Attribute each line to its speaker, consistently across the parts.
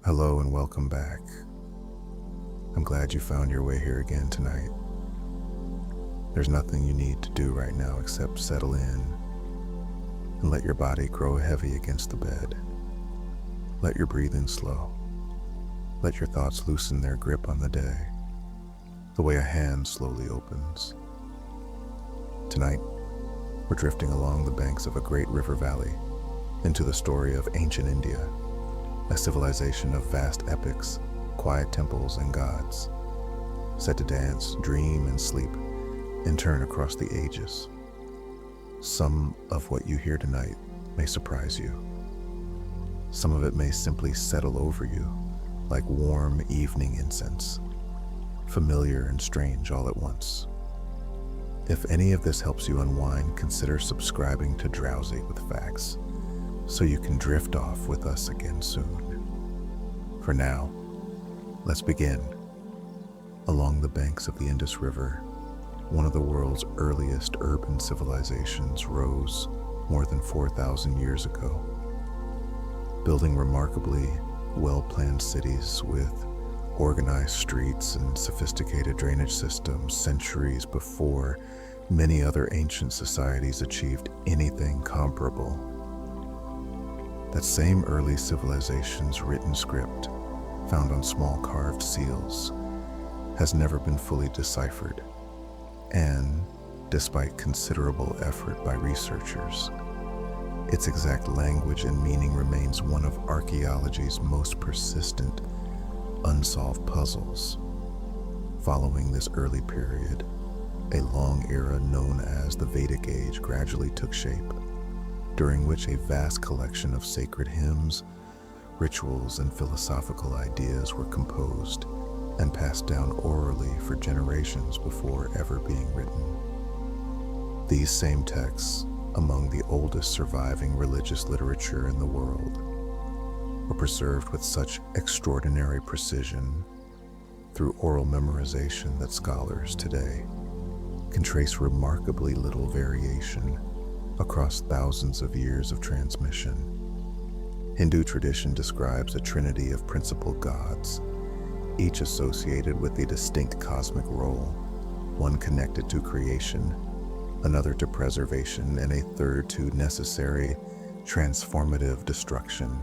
Speaker 1: Hello and welcome back. I'm glad you found your way here again tonight. There's nothing you need to do right now except settle in and let your body grow heavy against the bed. Let your breathing slow. Let your thoughts loosen their grip on the day, the way a hand slowly opens. Tonight, we're drifting along the banks of a great river valley into the story of ancient India, a civilization of vast epics, quiet temples, and gods, set to dance, dream, and sleep in turn across the ages. Some of what you hear tonight may surprise you. Some of it may simply settle over you like warm evening incense, familiar and strange all at once. If any of this helps you unwind, consider subscribing to Drowsy with Facts so you can drift off with us again soon. For now, let's begin. Along the banks of the Indus River, one of the world's earliest urban civilizations rose more than 4,000 years ago, building remarkably well-planned cities with organized streets and sophisticated drainage systems centuries before many other ancient societies achieved anything comparable. That same early civilization's written script, found on small carved seals, has never been fully deciphered, and, despite considerable effort by researchers, its exact language and meaning remains one of archaeology's most persistent, unsolved puzzles. Following this early period, a long era known as the Vedic Age gradually took shape, during which a vast collection of sacred hymns, rituals, and philosophical ideas were composed and passed down orally for generations before ever being written. These same texts, among the oldest surviving religious literature in the world, were preserved with such extraordinary precision through oral memorization that scholars today can trace remarkably little variation across thousands of years of transmission. Hindu tradition describes a trinity of principal gods, each associated with a distinct cosmic role, one connected to creation, another to preservation, and a third to necessary transformative destruction,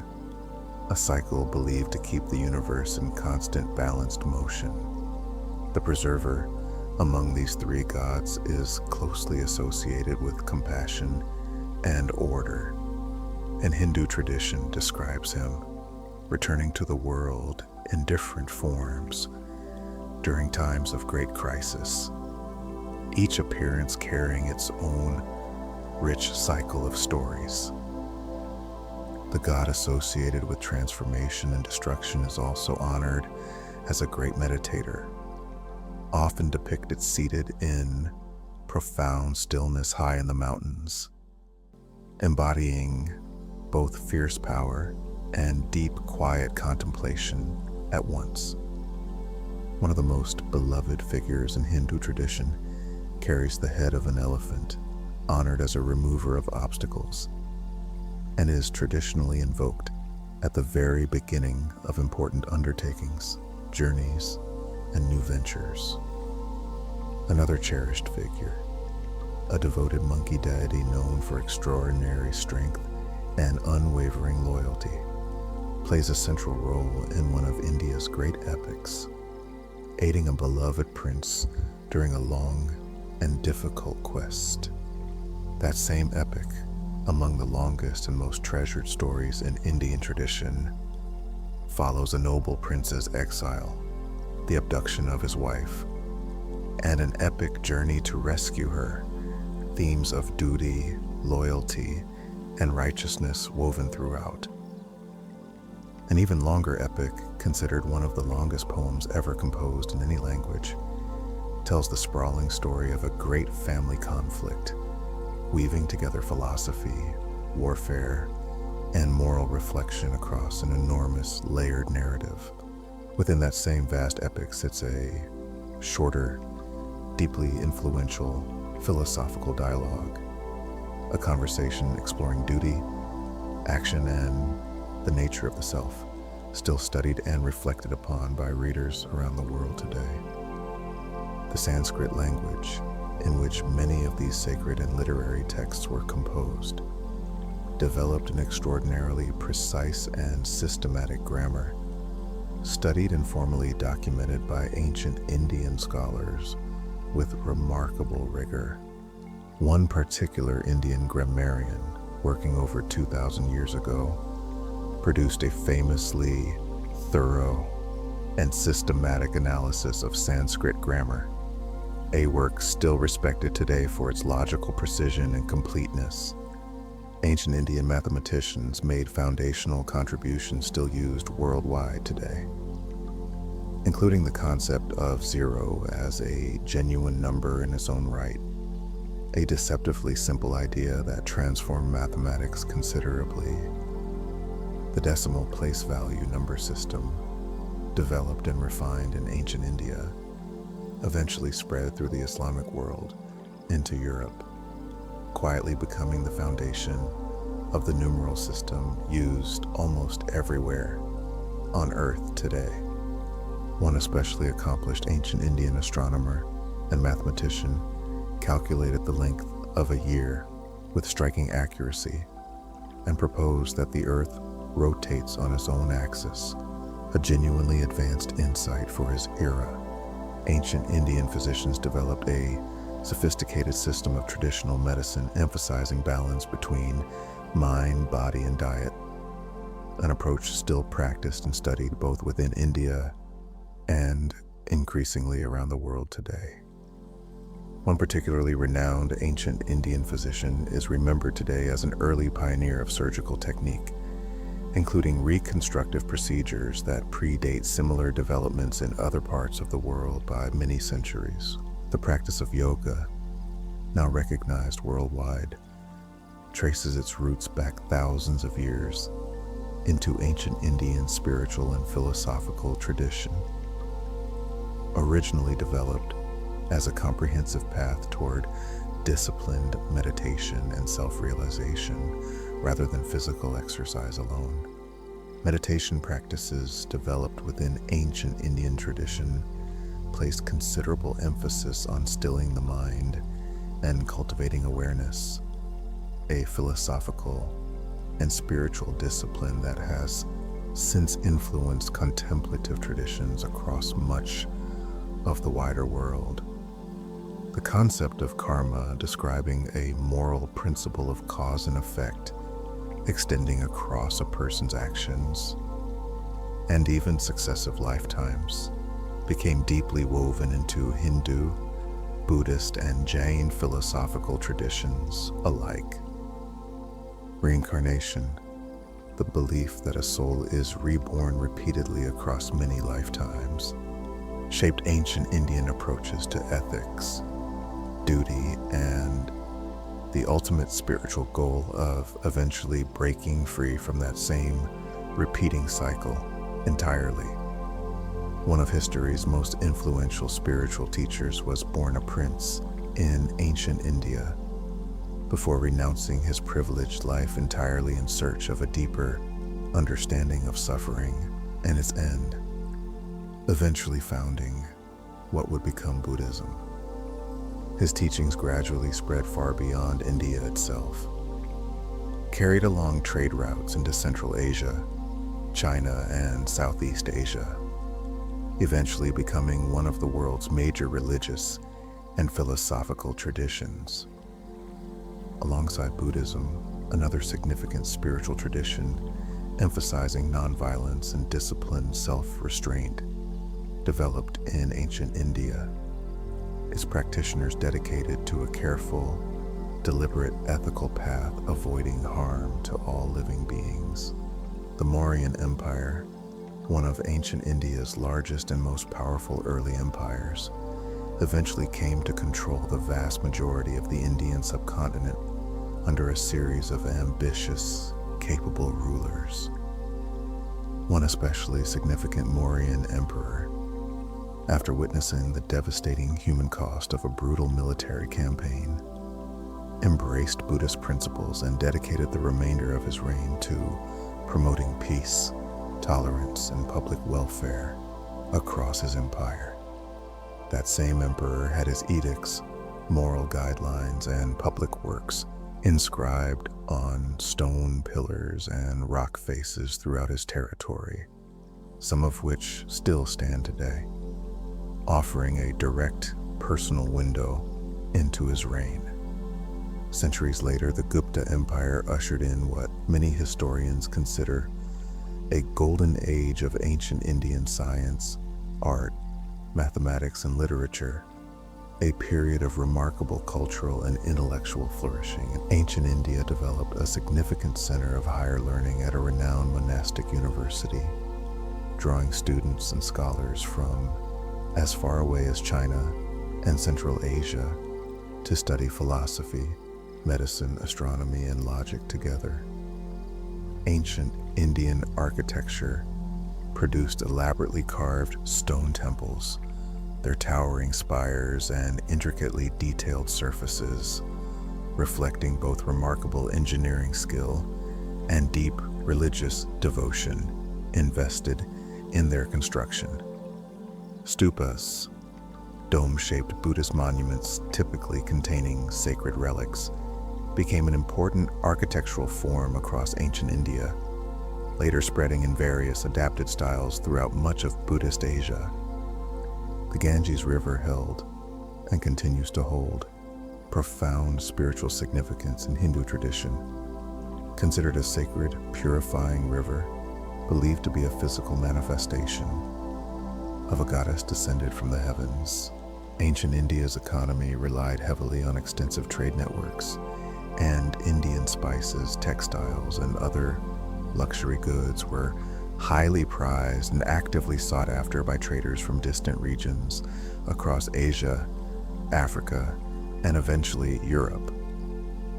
Speaker 1: a cycle believed to keep the universe in constant balanced motion. The preserver among these three gods is closely associated with compassion and order, and Hindu tradition describes him returning to the world in different forms during times of great crisis, each appearance carrying its own rich cycle of stories. The god associated with transformation and destruction is also honored as a great meditator, often depicted seated in profound stillness high in the mountains, embodying both fierce power and deep, quiet contemplation at once. One of the most beloved figures in Hindu tradition carries the head of an elephant, honored as a remover of obstacles, and is traditionally invoked at the very beginning of important undertakings, journeys, and new ventures. Another cherished figure, a devoted monkey deity known for extraordinary strength and unwavering loyalty, plays a central role in one of India's great epics, aiding a beloved prince during a long and difficult quest. That same epic, among the longest and most treasured stories in Indian tradition, follows a noble prince's exile, the abduction of his wife, and an epic journey to rescue her, themes of duty, loyalty, and righteousness woven throughout. An even longer epic, considered one of the longest poems ever composed in any language, tells the sprawling story of a great family conflict, weaving together philosophy, warfare, and moral reflection across an enormous, layered narrative. Within that same vast epic sits a shorter, deeply influential philosophical dialogue, a conversation exploring duty, action, and the nature of the self, still studied and reflected upon by readers around the world today. The Sanskrit language, in which many of these sacred and literary texts were composed, developed an extraordinarily precise and systematic grammar, studied and formally documented by ancient Indian scholars with remarkable rigor. One particular Indian grammarian, working over 2,000 years ago, produced a famously thorough and systematic analysis of Sanskrit grammar, a work still respected today for its logical precision and completeness. Ancient Indian mathematicians made foundational contributions still used worldwide today, including the concept of zero as a genuine number in its own right, a deceptively simple idea that transformed mathematics considerably. The decimal place value number system, developed and refined in ancient India, eventually spread through the Islamic world into Europe, quietly becoming the foundation of the numeral system used almost everywhere on Earth today. One especially accomplished ancient Indian astronomer and mathematician calculated the length of a year with striking accuracy and proposed that the Earth rotates on its own axis, a genuinely advanced insight for his era. Ancient Indian physicians developed a sophisticated system of traditional medicine emphasizing balance between mind, body, and diet, an approach still practiced and studied both within India and increasingly around the world today. One particularly renowned ancient Indian physician is remembered today as an early pioneer of surgical technique, including reconstructive procedures that predate similar developments in other parts of the world by many centuries. The practice of yoga, now recognized worldwide, traces its roots back thousands of years into ancient Indian spiritual and philosophical tradition. Originally developed as a comprehensive path toward disciplined meditation and self-realization rather than physical exercise alone. Meditation practices developed within ancient Indian tradition placed considerable emphasis on stilling the mind and cultivating awareness, a philosophical and spiritual discipline that has since influenced contemplative traditions across much of the wider world. The concept of karma, describing a moral principle of cause and effect extending across a person's actions and even successive lifetimes, became deeply woven into Hindu, Buddhist, and Jain philosophical traditions alike. Reincarnation, the belief that a soul is reborn repeatedly across many lifetimes, shaped ancient Indian approaches to ethics, duty, and the ultimate spiritual goal of eventually breaking free from that same repeating cycle entirely. One of history's most influential spiritual teachers was born a prince in ancient India before renouncing his privileged life entirely in search of a deeper understanding of suffering and its end, eventually founding what would become Buddhism. His teachings gradually spread far beyond India itself, carried along trade routes into Central Asia, China, and Southeast Asia, eventually becoming one of the world's major religious and philosophical traditions. Alongside Buddhism, another significant spiritual tradition emphasizing nonviolence and disciplined self-restraint developed in ancient India. Its practitioners dedicated to a careful, deliberate ethical path avoiding harm to all living beings. The Mauryan Empire, one of ancient India's largest and most powerful early empires, eventually came to control the vast majority of the Indian subcontinent under a series of ambitious, capable rulers. One especially significant Mauryan emperor, after witnessing the devastating human cost of a brutal military campaign, embraced Buddhist principles and dedicated the remainder of his reign to promoting peace, tolerance, and public welfare across his empire. That same emperor had his edicts, moral guidelines, and public works inscribed on stone pillars and rock faces throughout his territory, some of which still stand today, offering a direct personal window into his reign. Centuries later, the Gupta Empire ushered in what many historians consider a golden age of ancient Indian science, art, mathematics, and literature, a period of remarkable cultural and intellectual flourishing. In ancient India developed a significant center of higher learning at a renowned monastic university, drawing students and scholars from as far away as China and Central Asia to study philosophy, medicine, astronomy, and logic together. Ancient Indian architecture produced elaborately carved stone temples, their towering spires and intricately detailed surfaces, reflecting both remarkable engineering skill and deep religious devotion invested in their construction. Stupas, dome-shaped Buddhist monuments typically containing sacred relics, became an important architectural form across ancient India, later spreading in various adapted styles throughout much of Buddhist Asia. The Ganges River held, and continues to hold, profound spiritual significance in Hindu tradition. Considered a sacred, purifying river, believed to be a physical manifestation of a goddess descended from the heavens, ancient India's economy relied heavily on extensive trade networks, and Indian spices, textiles, and other luxury goods were highly prized and actively sought after by traders from distant regions across Asia, Africa, and eventually Europe.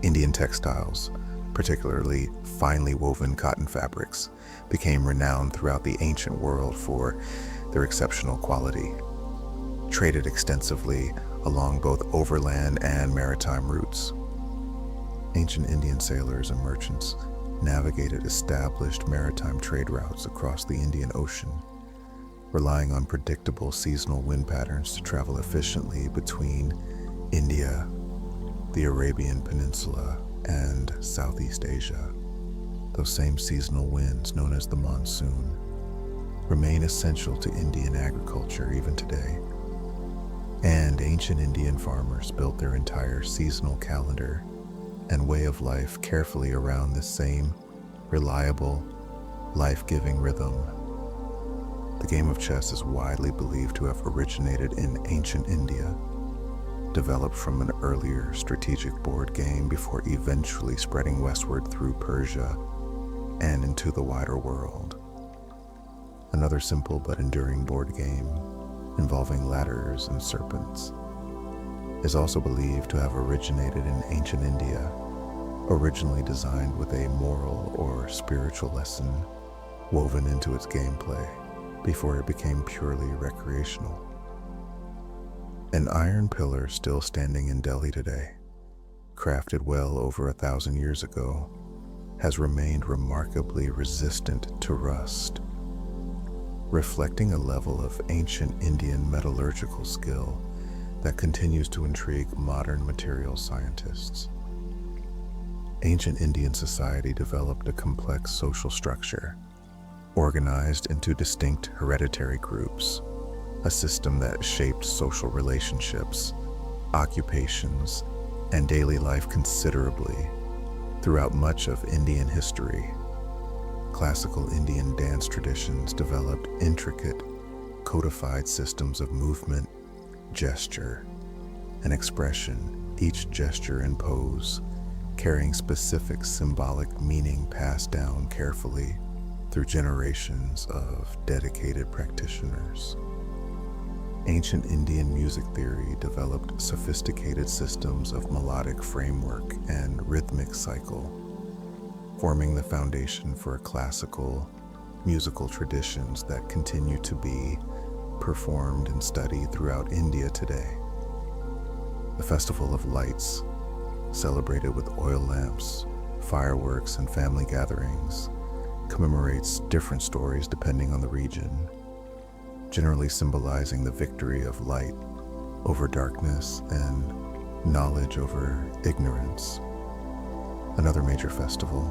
Speaker 1: Indian textiles, particularly finely woven cotton fabrics, became renowned throughout the ancient world for their exceptional quality. Traded extensively along both overland and maritime routes. Ancient Indian sailors and merchants navigated established maritime trade routes across the Indian Ocean, relying on predictable seasonal wind patterns to travel efficiently between India, the Arabian Peninsula, and Southeast Asia. Those same seasonal winds, known as the monsoon, remain essential to Indian agriculture even today. And ancient Indian farmers built their entire seasonal calendar and way of life carefully around this same reliable, life-giving rhythm. The game of chess is widely believed to have originated in ancient India, developed from an earlier strategic board game before eventually spreading westward through Persia and into the wider world. Another simple but enduring board game involving ladders and serpents is also believed to have originated in ancient India, originally designed with a moral or spiritual lesson woven into its gameplay before it became purely recreational. An iron pillar still standing in Delhi today, crafted well over 1,000 years ago, has remained remarkably resistant to rust, reflecting a level of ancient Indian metallurgical skill that continues to intrigue modern materials scientists. Ancient Indian society developed a complex social structure, organized into distinct hereditary groups, a system that shaped social relationships, occupations, and daily life considerably throughout much of Indian history. Classical Indian dance traditions developed intricate, codified systems of movement, gesture, and expression, each gesture and pose carrying specific symbolic meaning passed down carefully through generations of dedicated practitioners. Ancient Indian music theory developed sophisticated systems of melodic framework and rhythmic cycle, forming the foundation for classical musical traditions that continue to be performed and studied throughout India today. The Festival of Lights, celebrated with oil lamps, fireworks, and family gatherings, commemorates different stories depending on the region, generally symbolizing the victory of light over darkness and knowledge over ignorance. Another major festival,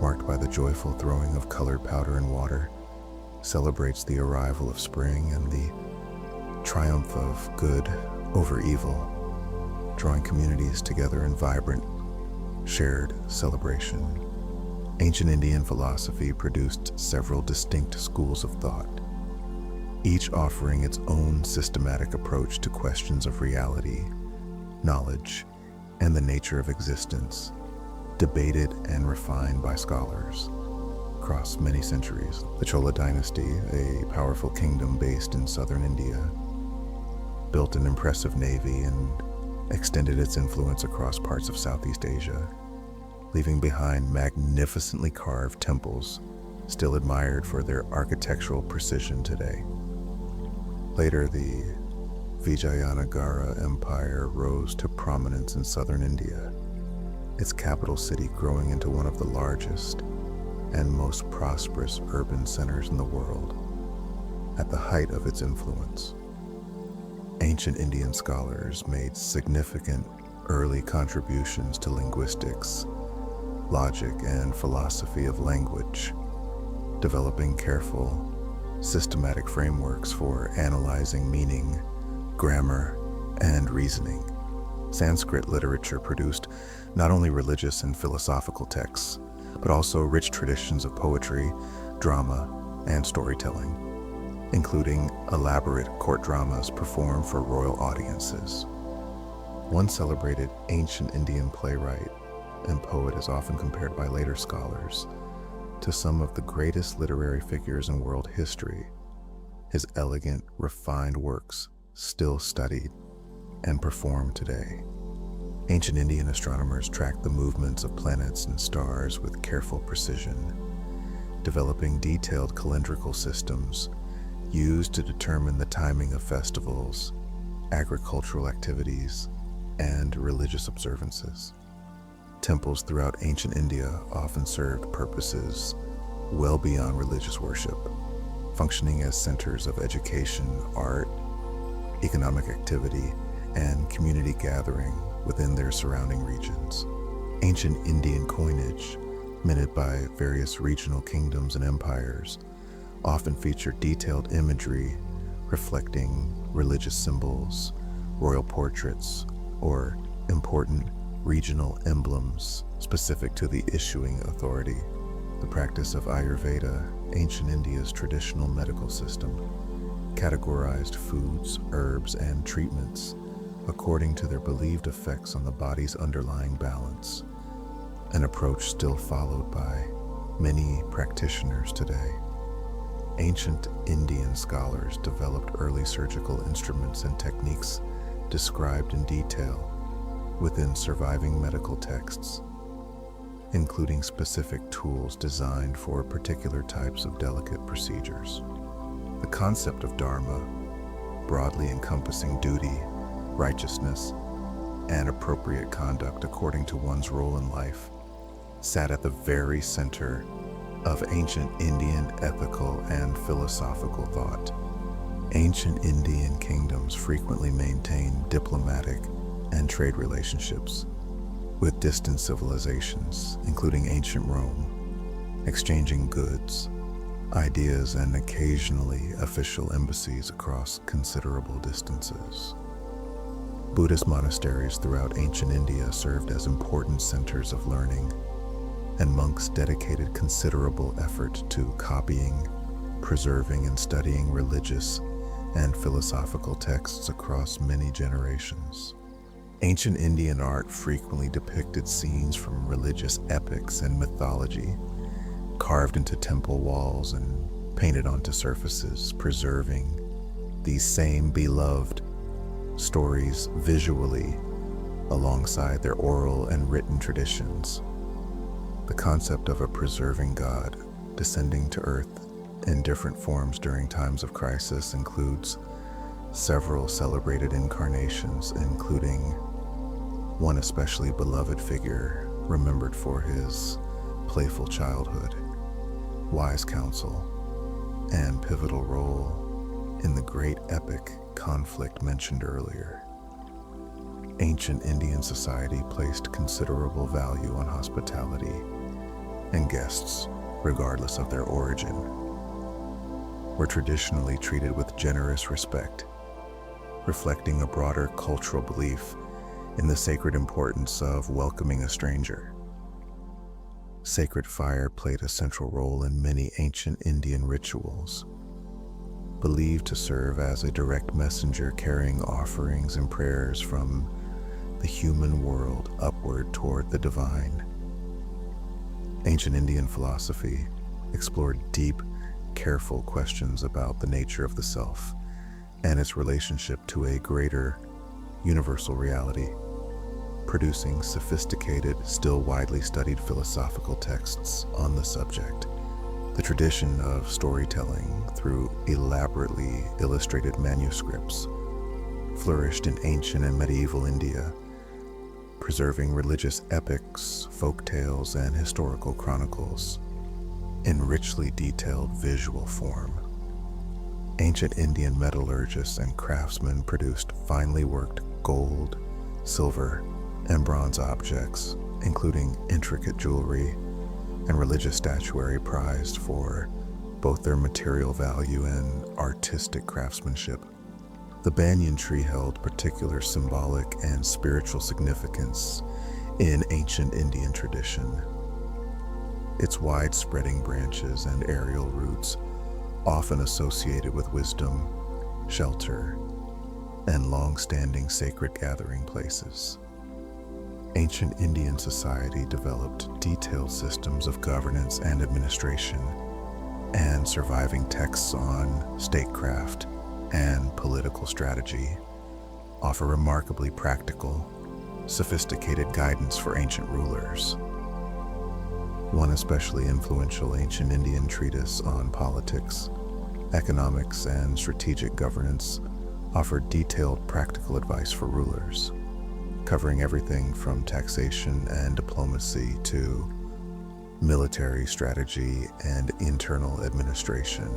Speaker 1: marked by the joyful throwing of colored powder in water, celebrates the arrival of spring and the triumph of good over evil, drawing communities together in vibrant, shared celebration. Ancient Indian philosophy produced several distinct schools of thought, each offering its own systematic approach to questions of reality, knowledge, and the nature of existence, debated and refined by scholars across many centuries. The Chola dynasty, a powerful kingdom based in southern India, built an impressive navy and extended its influence across parts of Southeast Asia, leaving behind magnificently carved temples still admired for their architectural precision today. Later, the Vijayanagara Empire rose to prominence in southern India, its capital city growing into one of the largest and most prosperous urban centers in the world. At the height of its influence, ancient Indian scholars made significant early contributions to linguistics, logic, and philosophy of language, developing careful, systematic frameworks for analyzing meaning, grammar, and reasoning. Sanskrit literature produced not only religious and philosophical texts, but also rich traditions of poetry, drama, and storytelling, including elaborate court dramas performed for royal audiences. One celebrated ancient Indian playwright and poet is often compared by later scholars to some of the greatest literary figures in world history. His elegant, refined works still studied and performed today. Ancient Indian astronomers tracked the movements of planets and stars with careful precision, developing detailed calendrical systems used to determine the timing of festivals, agricultural activities, and religious observances. Temples throughout ancient India often served purposes well beyond religious worship, functioning as centers of education, art, economic activity, and community gathering within their surrounding regions. Ancient Indian coinage, minted by various regional kingdoms and empires, often featured detailed imagery reflecting religious symbols, royal portraits, or important regional emblems specific to the issuing authority. The practice of Ayurveda, ancient India's traditional medical system, categorized foods, herbs, and treatments according to their believed effects on the body's underlying balance, an approach still followed by many practitioners today. Ancient Indian scholars developed early surgical instruments and techniques described in detail within surviving medical texts, including specific tools designed for particular types of delicate procedures. The concept of dharma, broadly encompassing duty, righteousness, and appropriate conduct according to one's role in life, sat at the very center of ancient Indian ethical and philosophical thought. Ancient Indian kingdoms frequently maintained diplomatic and trade relationships with distant civilizations, including ancient Rome, exchanging goods, ideas, and occasionally official embassies across considerable distances. Buddhist monasteries throughout ancient India served as important centers of learning, and monks dedicated considerable effort to copying, preserving, and studying religious and philosophical texts across many generations. Ancient Indian art frequently depicted scenes from religious epics and mythology, carved into temple walls and painted onto surfaces, preserving these same beloved stories visually alongside their oral and written traditions. The concept of a preserving God descending to earth in different forms during times of crisis includes several celebrated incarnations, including one especially beloved figure remembered for his playful childhood. wise counsel, and pivotal role in the great epic conflict mentioned earlier. Ancient Indian society placed considerable value on hospitality and guests, regardless of their origin, were traditionally treated with generous respect, reflecting a broader cultural belief in the sacred importance of welcoming a stranger. Sacred fire played a central role in many ancient Indian rituals, believed to serve as a direct messenger carrying offerings and prayers from the human world upward toward the divine. Ancient Indian philosophy explored deep, careful questions about the nature of the self and its relationship to a greater, universal reality, producing sophisticated, still widely studied philosophical texts on the subject. The tradition of storytelling through elaborately illustrated manuscripts flourished in ancient and medieval India, preserving religious epics, folk tales, and historical chronicles in richly detailed visual form. Ancient Indian metallurgists and craftsmen produced finely worked gold, silver, and bronze objects, including intricate jewelry and religious statuary prized for both their material value and artistic craftsmanship. The banyan tree held particular symbolic and spiritual significance in ancient Indian tradition. Its wide-spreading branches and aerial roots, often associated with wisdom, shelter, and long-standing sacred gathering places. Ancient Indian society developed detailed systems of governance and administration, and surviving texts on statecraft and political strategy offer remarkably practical, sophisticated guidance for ancient rulers. One especially influential ancient Indian treatise on politics, economics, and strategic governance offered detailed practical advice for rulers, covering everything from taxation and diplomacy to military strategy and internal administration.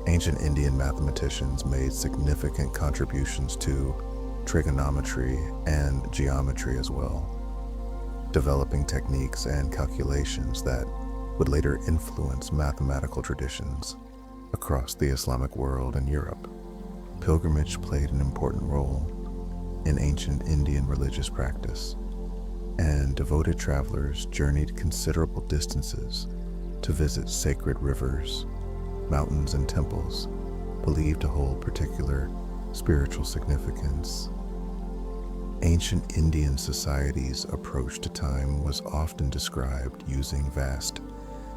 Speaker 1: Ancient Indian mathematicians made significant contributions to trigonometry and geometry as well, developing techniques and calculations that would later influence mathematical traditions across the Islamic world and Europe. Pilgrimage played an important role in ancient Indian religious practice, and devoted travelers journeyed considerable distances to visit sacred rivers, mountains, and temples believed to hold particular spiritual significance. Ancient Indian society's approach to time was often described using vast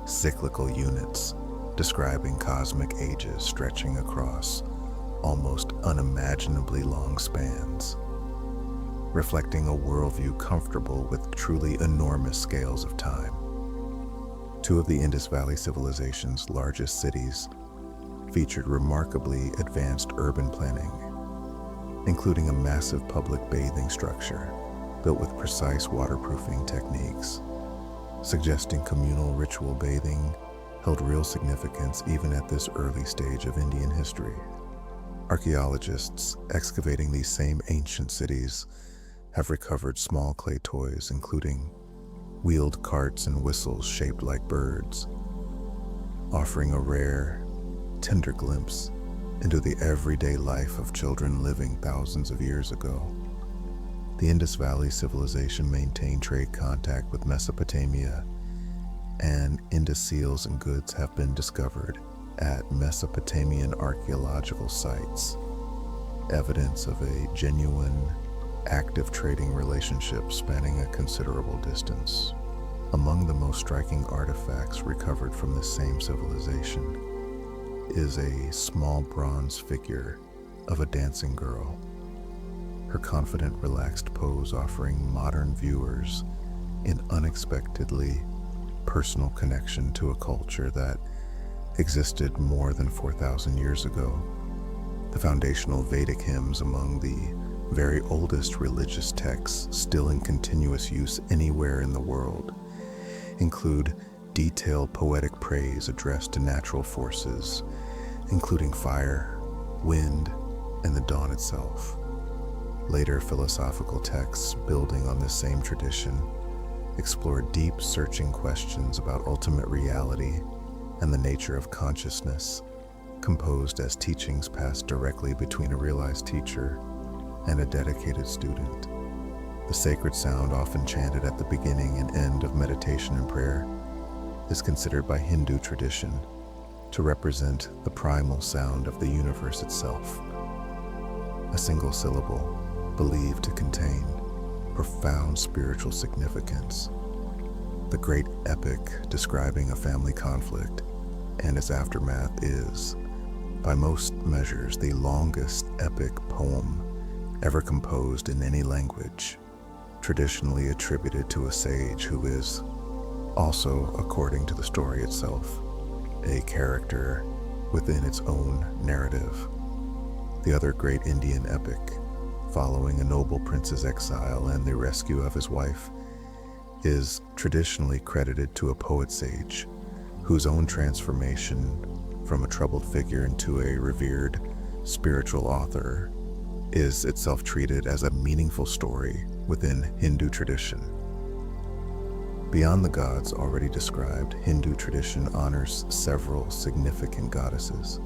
Speaker 1: cyclical units, describing cosmic ages stretching across almost unimaginably long spans, reflecting a worldview comfortable with truly enormous scales of time. Two of the Indus Valley civilization's largest cities featured remarkably advanced urban planning, including a massive public bathing structure built with precise waterproofing techniques, suggesting communal ritual bathing held real significance even at this early stage of Indian history. Archaeologists excavating these same ancient cities have recovered small clay toys, including wheeled carts and whistles shaped like birds, offering a rare, tender glimpse into the everyday life of children living thousands of years ago. The Indus Valley civilization maintained trade contact with Mesopotamia, and Indus seals and goods have been discovered at Mesopotamian archaeological sites, evidence of a genuine, active trading relationship spanning a considerable distance. Among the most striking artifacts recovered from this same civilization is a small bronze figure of a dancing girl, her confident, relaxed pose offering modern viewers an unexpectedly personal connection to a culture that existed more than 4,000 years ago. The foundational Vedic hymns, among the very oldest religious texts still in continuous use anywhere in the world, include detailed poetic praise addressed to natural forces, including fire, wind, and the dawn itself. Later philosophical texts building on this same tradition explore deep, searching questions about ultimate reality and the nature of consciousness, composed as teachings passed directly between a realized teacher and a dedicated student. The sacred sound, often chanted at the beginning and end of meditation and prayer, is considered by Hindu tradition to represent the primal sound of the universe itself. A single syllable believed to contain profound spiritual significance. The great epic describing a family conflict and its aftermath is, by most measures, the longest epic poem ever composed in any language, traditionally attributed to a sage who is also, according to the story itself, a character within its own narrative. The other great Indian epic, following a noble prince's exile and the rescue of his wife, is traditionally credited to a poet sage whose own transformation from a troubled figure into a revered spiritual author is itself treated as a meaningful story within Hindu tradition. Beyond the gods already described, Hindu tradition honors several significant goddesses,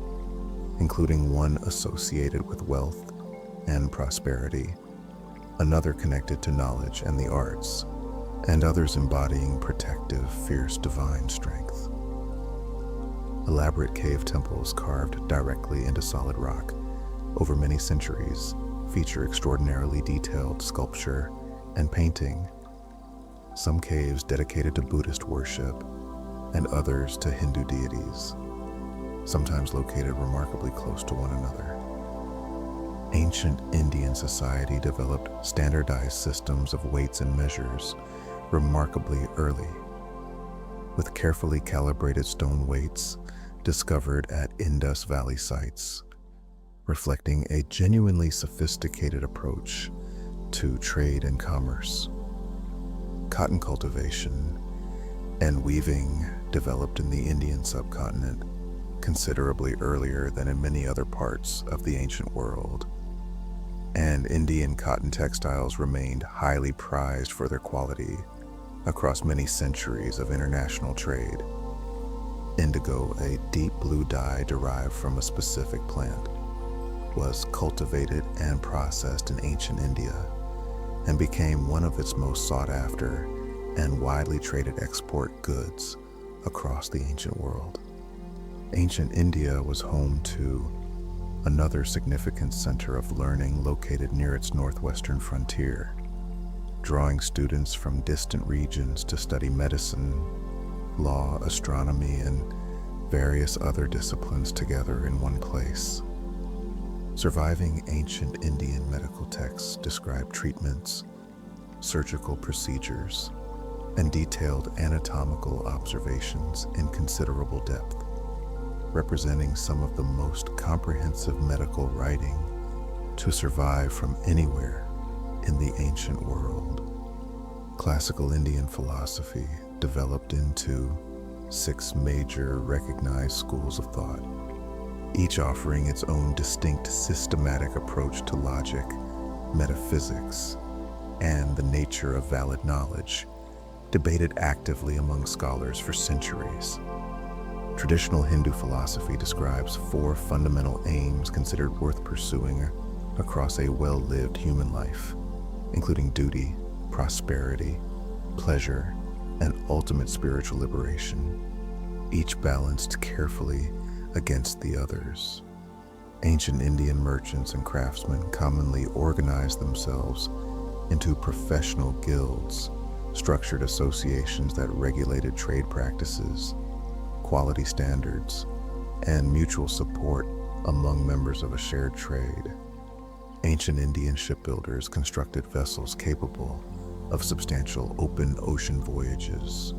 Speaker 1: including one associated with wealth and prosperity, another connected to knowledge and the arts, and others embodying protective, fierce divine strength. Elaborate cave temples carved directly into solid rock over many centuries feature extraordinarily detailed sculpture and painting. Some caves dedicated to Buddhist worship and others to Hindu deities, sometimes located remarkably close to one another. Ancient Indian society developed standardized systems of weights and measures remarkably early, with carefully calibrated stone weights discovered at Indus Valley sites, reflecting a genuinely sophisticated approach to trade and commerce. Cotton cultivation and weaving developed in the Indian subcontinent considerably earlier than in many other parts of the ancient world, and Indian cotton textiles remained highly prized for their quality across many centuries of international trade. Indigo, a deep blue dye derived from a specific plant, was cultivated and processed in ancient India and became one of its most sought after and widely traded export goods across the ancient world. Ancient India was home to another significant center of learning located near its northwestern frontier, drawing students from distant regions to study medicine, law, astronomy, and various other disciplines together in one place. Surviving ancient Indian medical texts describe treatments, surgical procedures, and detailed anatomical observations in considerable depth, representing some of the most comprehensive medical writing to survive from anywhere in the ancient world. Classical Indian philosophy developed into 6 major recognized schools of thought, each offering its own distinct systematic approach to logic, metaphysics, and the nature of valid knowledge, debated actively among scholars for centuries. Traditional Hindu philosophy describes 4 fundamental aims considered worth pursuing across a well-lived human life, including duty, prosperity, pleasure, and ultimate spiritual liberation, each balanced carefully against the others. Ancient Indian merchants and craftsmen commonly organized themselves into professional guilds, structured associations that regulated trade practices, quality standards, and mutual support among members of a shared trade. Ancient Indian shipbuilders constructed vessels capable of substantial open ocean voyages,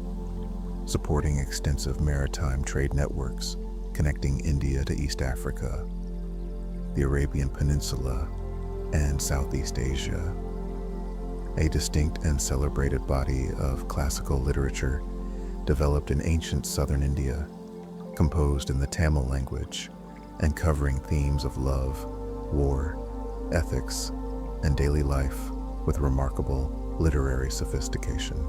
Speaker 1: supporting extensive maritime trade networks connecting India to East Africa, the Arabian Peninsula, and Southeast Asia. A distinct and celebrated body of classical literature developed in ancient southern India, composed in the Tamil language and covering themes of love, war, ethics, and daily life with remarkable literary sophistication.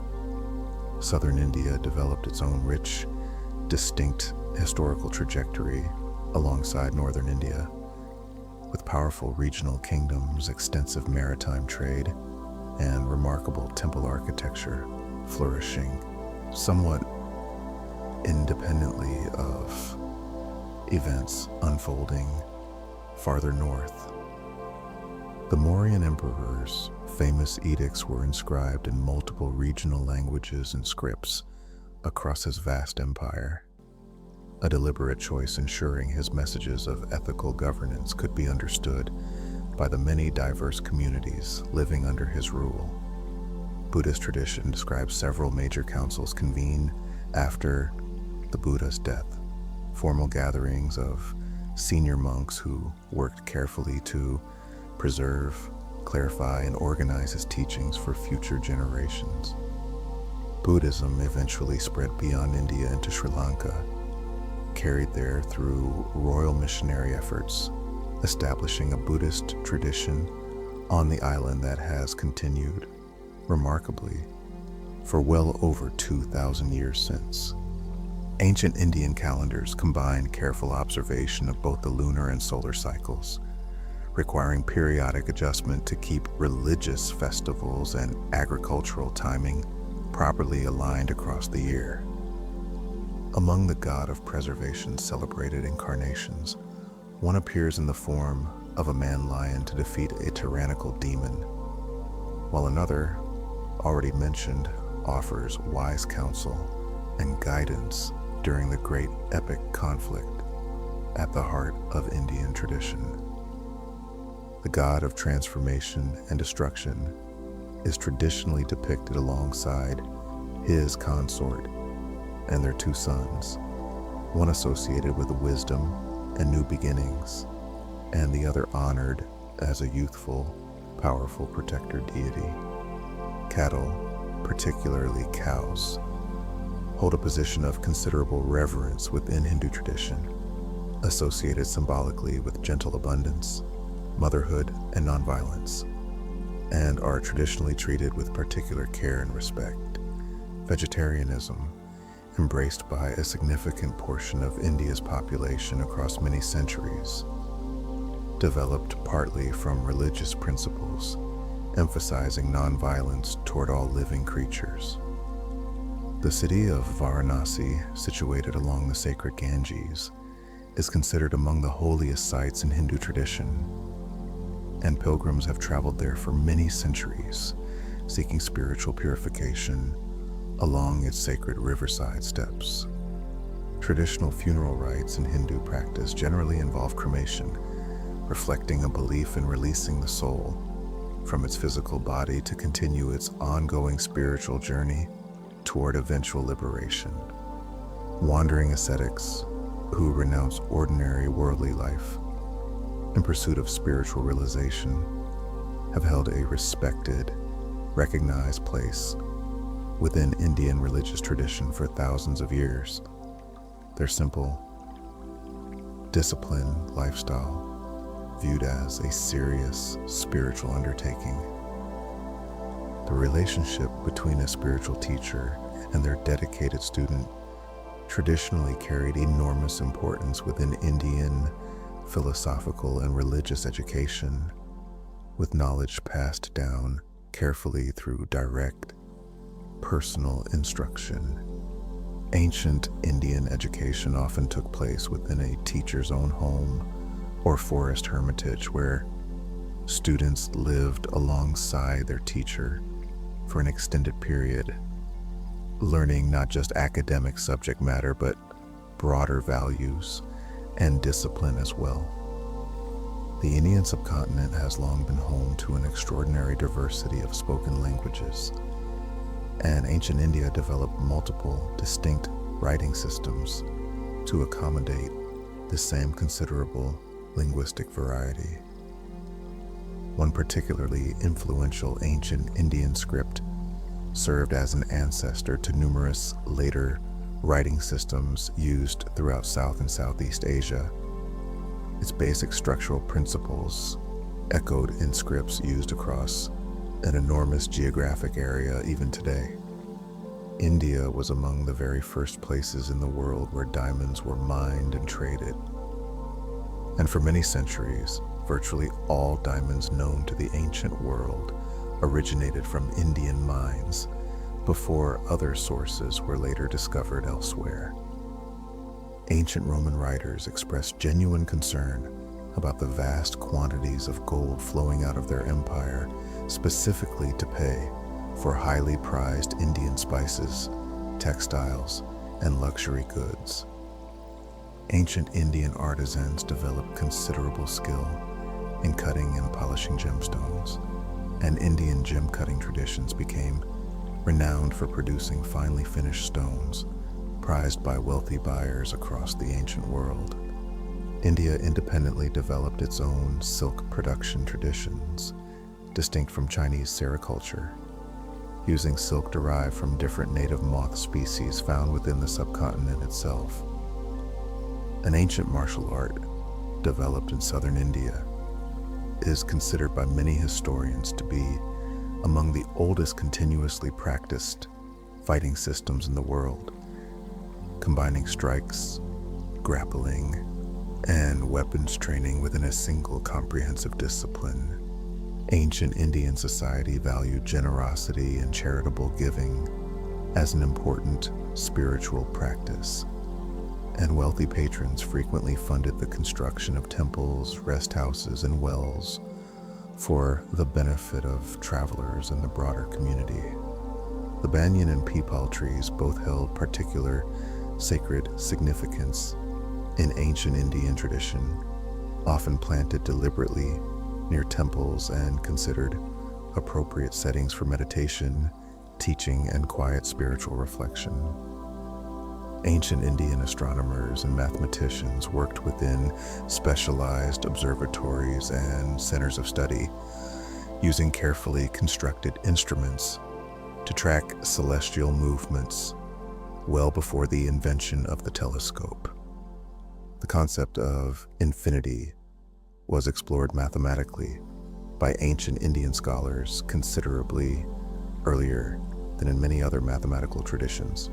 Speaker 1: Southern India developed its own rich, distinct historical trajectory alongside northern India, with powerful regional kingdoms, extensive maritime trade, and remarkable temple architecture flourishing somewhat independently of events unfolding farther north. The Mauryan emperor's famous edicts were inscribed in multiple regional languages and scripts across his vast empire, a deliberate choice ensuring his messages of ethical governance could be understood by the many diverse communities living under his rule. Buddhist tradition describes several major councils convened after the Buddha's death, formal gatherings of senior monks who worked carefully to preserve, clarify, and organize his teachings for future generations. Buddhism eventually spread beyond India into Sri Lanka, carried there through royal missionary efforts, establishing a Buddhist tradition on the island that has continued, remarkably, for well over 2,000 years since. Ancient Indian calendars combine careful observation of both the lunar and solar cycles, requiring periodic adjustment to keep religious festivals and agricultural timing properly aligned across the year. Among the god of preservation celebrated incarnations, one appears in the form of a man-lion to defeat a tyrannical demon, while another, already mentioned, offers wise counsel and guidance during the great epic conflict at the heart of Indian tradition. The god of transformation and destruction is traditionally depicted alongside his consort and their two sons, one associated with wisdom and new beginnings, and the other honored as a youthful, powerful protector deity. Cattle, particularly cows, hold a position of considerable reverence within Hindu tradition, associated symbolically with gentle abundance, motherhood, and nonviolence, and are traditionally treated with particular care and respect. Vegetarianism, embraced by a significant portion of India's population across many centuries, developed partly from religious principles, emphasizing nonviolence toward all living creatures. The city of Varanasi, situated along the sacred Ganges, is considered among the holiest sites in Hindu tradition, and pilgrims have traveled there for many centuries, seeking spiritual purification along its sacred riverside steps. Traditional funeral rites in Hindu practice generally involve cremation, reflecting a belief in releasing the soul from its physical body to continue its ongoing spiritual journey toward eventual liberation. Wandering ascetics who renounce ordinary worldly life in pursuit of spiritual realization have held a respected, recognized place within Indian religious tradition for thousands of years. Their simple, disciplined lifestyle viewed as a serious spiritual undertaking. The relationship between a spiritual teacher and their dedicated student traditionally carried enormous importance within Indian philosophical and religious education, with knowledge passed down carefully through direct, personal instruction. Ancient Indian education often took place within a teacher's own home or forest hermitage, where students lived alongside their teacher for an extended period, learning not just academic subject matter, but broader values and discipline as well. The Indian subcontinent has long been home to an extraordinary diversity of spoken languages, and ancient India developed multiple distinct writing systems to accommodate the same considerable linguistic variety. One particularly influential ancient Indian script served as an ancestor to numerous later writing systems used throughout South and Southeast Asia. Its basic structural principles echoed in scripts used across an enormous geographic area even today. India was among the very first places in the world where diamonds were mined and traded. And for many centuries, virtually all diamonds known to the ancient world originated from Indian mines before other sources were later discovered elsewhere. Ancient Roman writers expressed genuine concern about the vast quantities of gold flowing out of their empire, specifically to pay for highly prized Indian spices, textiles, and luxury goods. Ancient Indian artisans developed considerable skill in cutting and polishing gemstones, and Indian gem cutting traditions became renowned for producing finely finished stones, prized by wealthy buyers across the ancient world. India independently developed its own silk production traditions, distinct from Chinese sericulture, using silk derived from different native moth species found within the subcontinent itself. An ancient martial art developed in southern India is considered by many historians to be among the oldest continuously practiced fighting systems in the world, combining strikes, grappling, and weapons training within a single comprehensive discipline. Ancient Indian society valued generosity and charitable giving as an important spiritual practice, and wealthy patrons frequently funded the construction of temples, rest houses, and wells for the benefit of travelers and the broader community. The banyan and peepal trees both held particular sacred significance in ancient Indian tradition, often planted deliberately near temples and considered appropriate settings for meditation, teaching, and quiet spiritual reflection. Ancient Indian astronomers and mathematicians worked within specialized observatories and centers of study, using carefully constructed instruments to track celestial movements well before the invention of the telescope. The concept of infinity was explored mathematically by ancient Indian scholars considerably earlier than in many other mathematical traditions,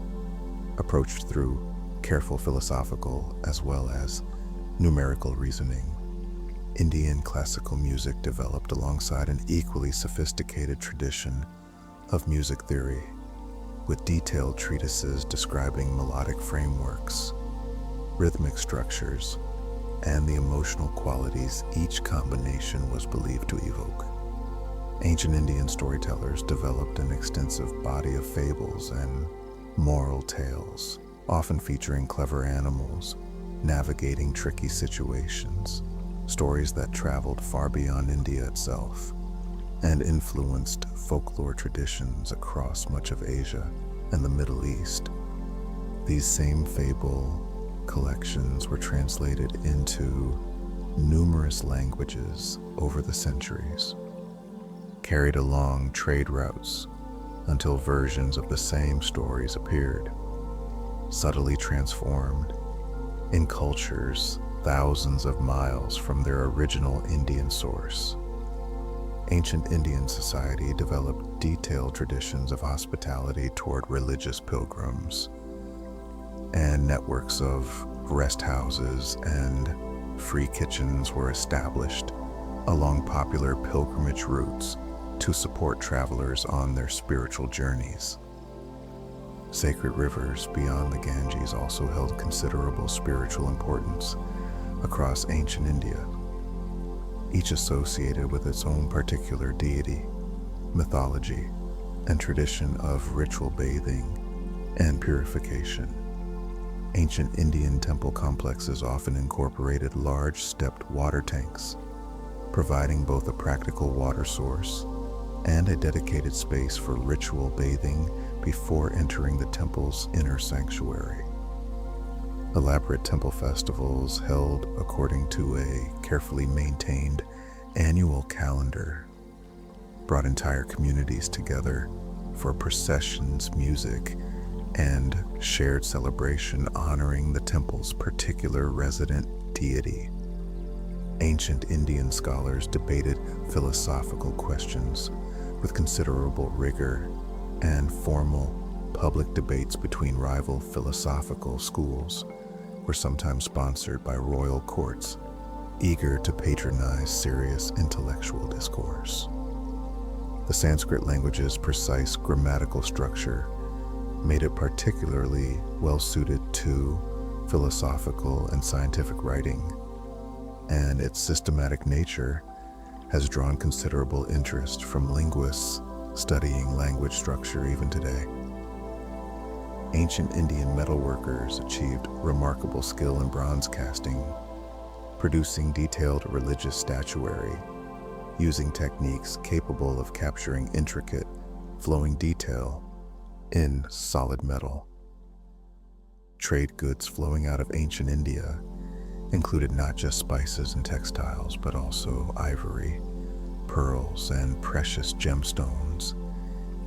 Speaker 1: approached through careful philosophical as well as numerical reasoning. Indian classical music developed alongside an equally sophisticated tradition of music theory, with detailed treatises describing melodic frameworks, rhythmic structures, and the emotional qualities each combination was believed to evoke. Ancient Indian storytellers developed an extensive body of fables and moral tales, often featuring clever animals navigating tricky situations, stories that traveled far beyond India itself and influenced folklore traditions across much of Asia and the Middle East. These same fable collections were translated into numerous languages over the centuries, carried along trade routes until versions of the same stories appeared, subtly transformed in cultures thousands of miles from their original Indian source. Ancient Indian society developed detailed traditions of hospitality toward religious pilgrims, and networks of rest houses and free kitchens were established along popular pilgrimage routes to support travelers on their spiritual journeys. Sacred rivers beyond the Ganges also held considerable spiritual importance across ancient India, each associated with its own particular deity, mythology, and tradition of ritual bathing and purification. Ancient Indian temple complexes often incorporated large stepped water tanks, providing both a practical water source and a dedicated space for ritual bathing before entering the temple's inner sanctuary. Elaborate temple festivals held according to a carefully maintained annual calendar brought entire communities together for processions, music, and shared celebration honoring the temple's particular resident deity. Ancient Indian scholars debated philosophical questions with considerable rigor, and formal public debates between rival philosophical schools were sometimes sponsored by royal courts, eager to patronize serious intellectual discourse. The Sanskrit language's precise grammatical structure made it particularly well-suited to philosophical and scientific writing, and its systematic nature has drawn considerable interest from linguists studying language structure even today. Ancient Indian metalworkers achieved remarkable skill in bronze casting, producing detailed religious statuary, using techniques capable of capturing intricate, flowing detail in solid metal. Trade goods flowing out of ancient India included not just spices and textiles, but also ivory, pearls, and precious gemstones,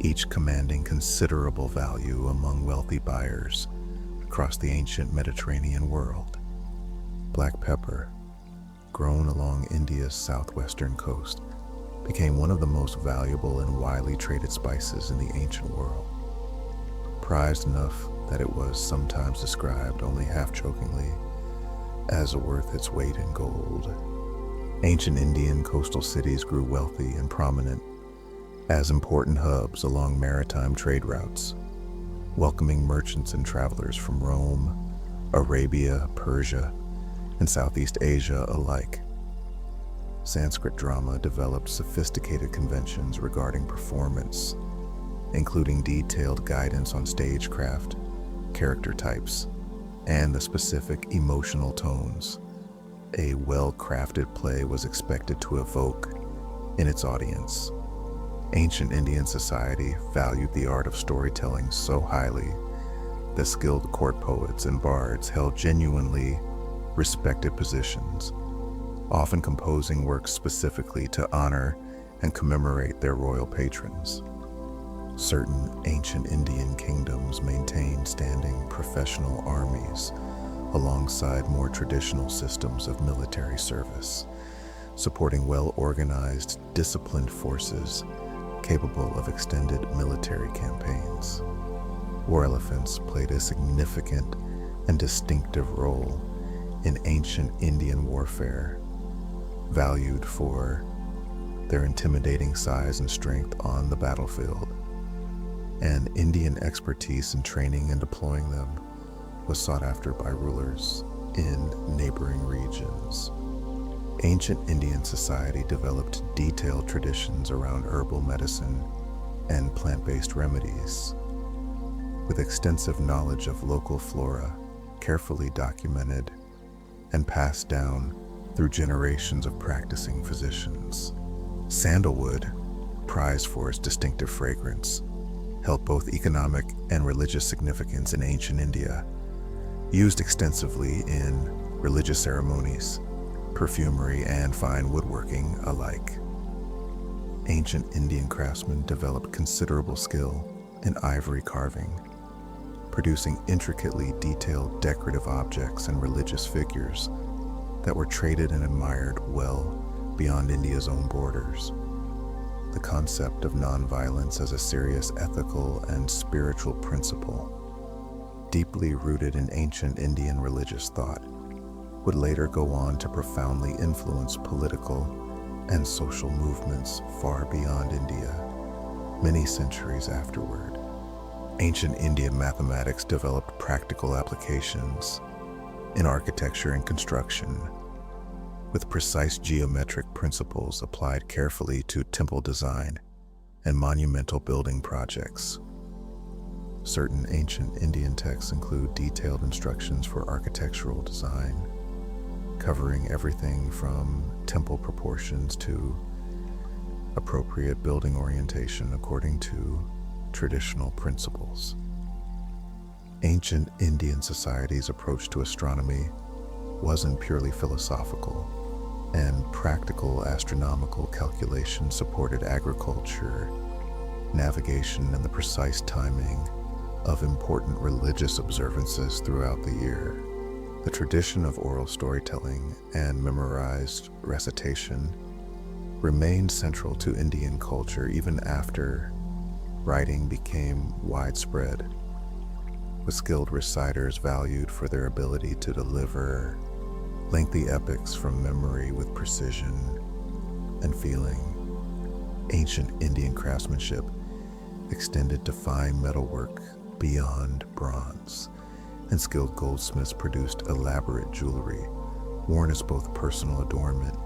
Speaker 1: each commanding considerable value among wealthy buyers across the ancient Mediterranean world. Black pepper, grown along India's southwestern coast, became one of the most valuable and widely traded spices in the ancient world. Prized enough that it was sometimes described, only half-jokingly, as worth its weight in gold. Ancient Indian coastal cities grew wealthy and prominent as important hubs along maritime trade routes, welcoming merchants and travelers from Rome, Arabia, Persia, and Southeast Asia alike. Sanskrit drama developed sophisticated conventions regarding performance, including detailed guidance on stagecraft, character types, and the specific emotional tones a well-crafted play was expected to evoke in its audience. Ancient Indian society valued the art of storytelling so highly that skilled court poets and bards held genuinely respected positions, often composing works specifically to honor and commemorate their royal patrons. Certain ancient Indian kingdoms maintained standing professional armies alongside more traditional systems of military service, supporting well-organized, disciplined forces capable of extended military campaigns. War elephants played a significant and distinctive role in ancient Indian warfare, valued for their intimidating size and strength on the battlefield, and Indian expertise in training and deploying them was sought after by rulers in neighboring regions. Ancient Indian society developed detailed traditions around herbal medicine and plant-based remedies, with extensive knowledge of local flora carefully documented and passed down through generations of practicing physicians. Sandalwood, prized for its distinctive fragrance, held both economic and religious significance in ancient India, used extensively in religious ceremonies, perfumery, and fine woodworking alike. Ancient Indian craftsmen developed considerable skill in ivory carving, producing intricately detailed decorative objects and religious figures that were traded and admired well beyond India's own borders. The concept of nonviolence as a serious ethical and spiritual principle, deeply rooted in ancient Indian religious thought, would later go on to profoundly influence political and social movements far beyond India, many centuries afterward. Ancient Indian mathematics developed practical applications in architecture and construction, with precise geometric principles applied carefully to temple design and monumental building projects. Certain ancient Indian texts include detailed instructions for architectural design, covering everything from temple proportions to appropriate building orientation according to traditional principles. Ancient Indian society's approach to astronomy wasn't purely philosophical, and practical astronomical calculation supported agriculture, navigation, and the precise timing of important religious observances throughout the year. The tradition of oral storytelling and memorized recitation remained central to Indian culture even after writing became widespread, with skilled reciters valued for their ability to deliver lengthy epics from memory with precision and feeling. Ancient Indian craftsmanship extended to fine metalwork beyond bronze, and skilled goldsmiths produced elaborate jewelry worn as both personal adornment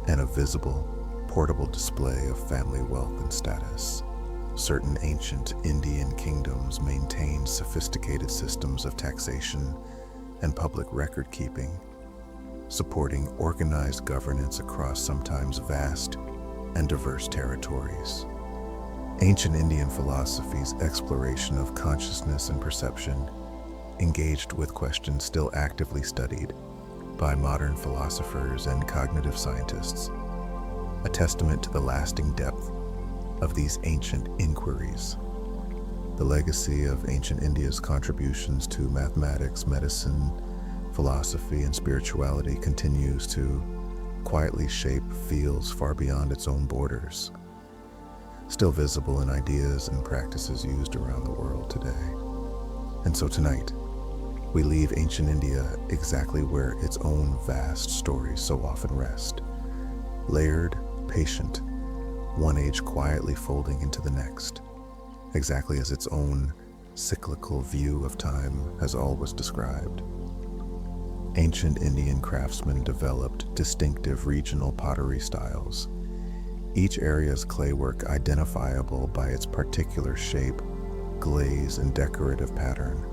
Speaker 1: and a visible, portable display of family wealth and status. Certain ancient Indian kingdoms maintained sophisticated systems of taxation and public record keeping, supporting organized governance across sometimes vast and diverse territories. Ancient Indian philosophy's exploration of consciousness and perception engaged with questions still actively studied by modern philosophers and cognitive scientists, a testament to the lasting depth of these ancient inquiries. The legacy of ancient India's contributions to mathematics, medicine, philosophy, and spirituality continues to quietly shape fields far beyond its own borders, still visible in ideas and practices used around the world today. And so tonight, we leave ancient India exactly where its own vast stories so often rest, layered, patient, one age quietly folding into the next, exactly as its own cyclical view of time has always described. Ancient Indian craftsmen developed distinctive regional pottery styles, each area's claywork identifiable by its particular shape, glaze, and decorative pattern,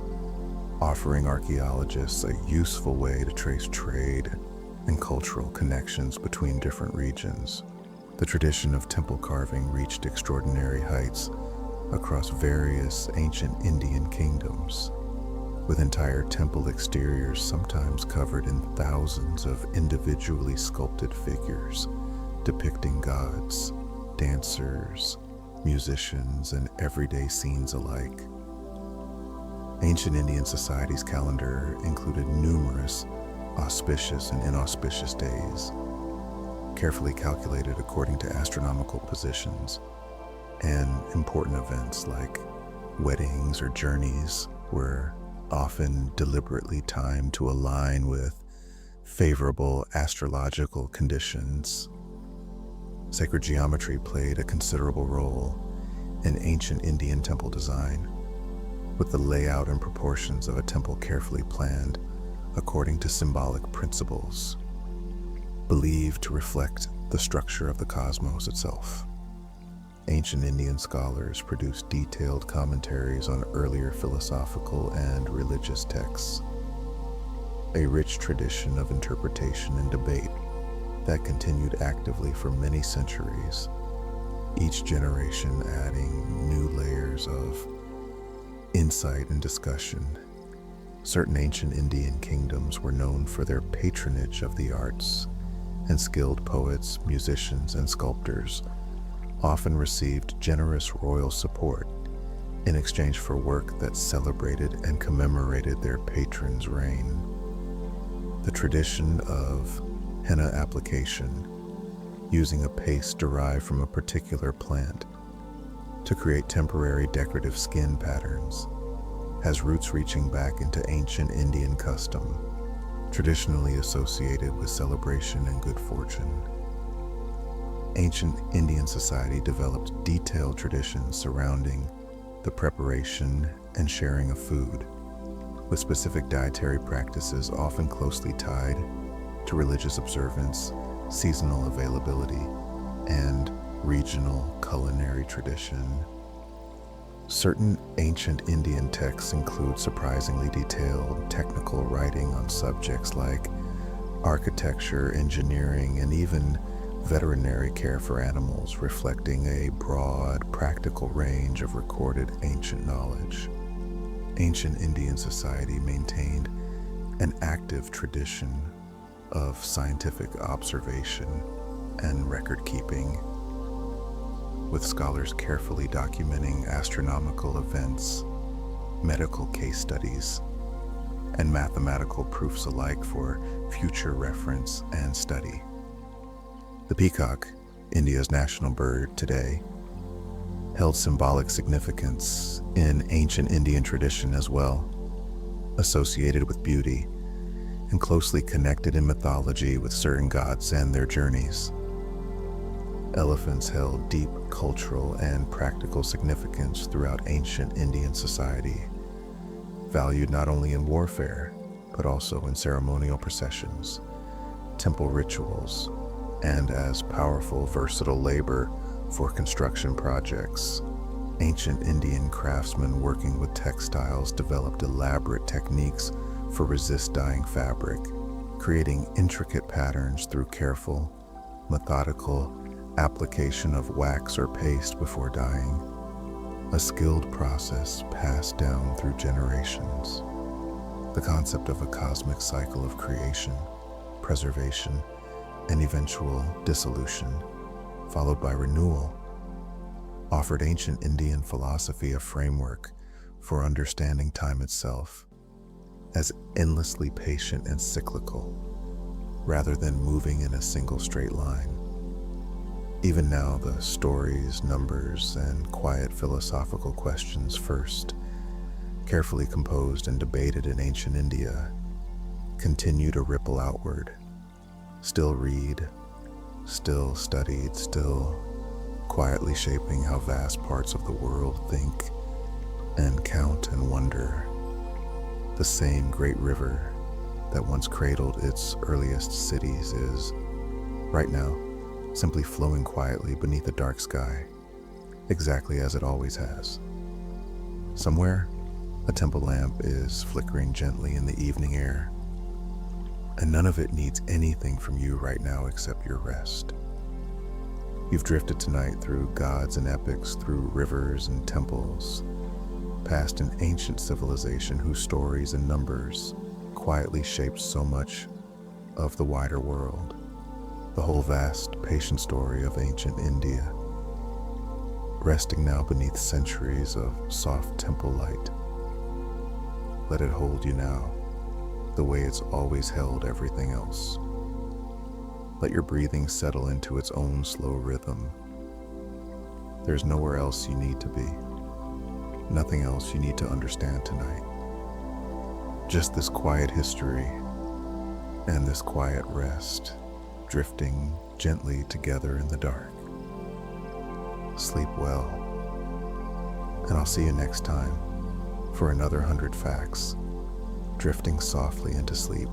Speaker 1: offering archaeologists a useful way to trace trade and cultural connections between different regions. The tradition of temple carving reached extraordinary heights across various ancient Indian kingdoms, with entire temple exteriors sometimes covered in thousands of individually sculpted figures depicting gods, dancers, musicians, and everyday scenes alike. Ancient Indian society's calendar included numerous auspicious and inauspicious days, carefully calculated according to astronomical positions, and important events like weddings or journeys were often deliberately timed to align with favorable astrological conditions. Sacred geometry played a considerable role in ancient Indian temple design, with the layout and proportions of a temple carefully planned according to symbolic principles, believed to reflect the structure of the cosmos itself. Ancient Indian scholars produced detailed commentaries on earlier philosophical and religious texts, a rich tradition of interpretation and debate that continued actively for many centuries, each generation adding new layers of insight and discussion. Certain ancient Indian kingdoms were known for their patronage of the arts, and skilled poets, musicians, and sculptors often received generous royal support in exchange for work that celebrated and commemorated their patron's reign. The tradition of henna application, using a paste derived from a particular plant to create temporary decorative skin patterns, has roots reaching back into ancient Indian custom, traditionally associated with celebration and good fortune. Ancient Indian society developed detailed traditions surrounding the preparation and sharing of food, with specific dietary practices often closely tied to religious observance, seasonal availability, and regional culinary tradition. Certain ancient Indian texts include surprisingly detailed technical writing on subjects like architecture, engineering, and even veterinary care for animals, reflecting a broad, practical range of recorded ancient knowledge. Ancient Indian society maintained an active tradition of scientific observation and record keeping, with scholars carefully documenting astronomical events medical case studies, and mathematical proofs alike for future reference and study. The peacock, India's national bird today, held symbolic significance in ancient Indian tradition as well, associated with beauty and closely connected in mythology with certain gods and their journeys. Elephants held deep cultural and practical significance throughout ancient Indian society, valued not only in warfare, but also in ceremonial processions, temple rituals, and as powerful, versatile labor for construction projects. Ancient Indian craftsmen working with textiles developed elaborate techniques for resist dyeing fabric, creating intricate patterns through careful, methodical application of wax or paste before dyeing, a skilled process passed down through generations. The concept of a cosmic cycle of creation, preservation, and eventual dissolution, followed by renewal, offered ancient Indian philosophy a framework for understanding time itself as endlessly patient and cyclical, rather than moving in a single straight line. Even now, the stories, numbers, and quiet philosophical questions first carefully composed and debated in ancient India continue to ripple outward, still read, still studied, still quietly shaping how vast parts of the world think and count and wonder. The same great river that once cradled its earliest cities is, right now, simply flowing quietly beneath a dark sky, exactly as it always has. Somewhere, a temple lamp is flickering gently in the evening air, and none of it needs anything from you right now except your rest. You've drifted tonight through gods and epics, through rivers and temples, past an ancient civilization whose stories and numbers quietly shaped so much of the wider world. The whole vast, patient story of ancient India, resting now beneath centuries of soft temple light. Let it hold you now, the way it's always held everything else. Let your breathing settle into its own slow rhythm. There's nowhere else you need to be, nothing else you need to understand tonight. Just this quiet history and this quiet rest, drifting gently together in the dark. Sleep well, and I'll see you next time for another 100 facts, drifting softly into sleep.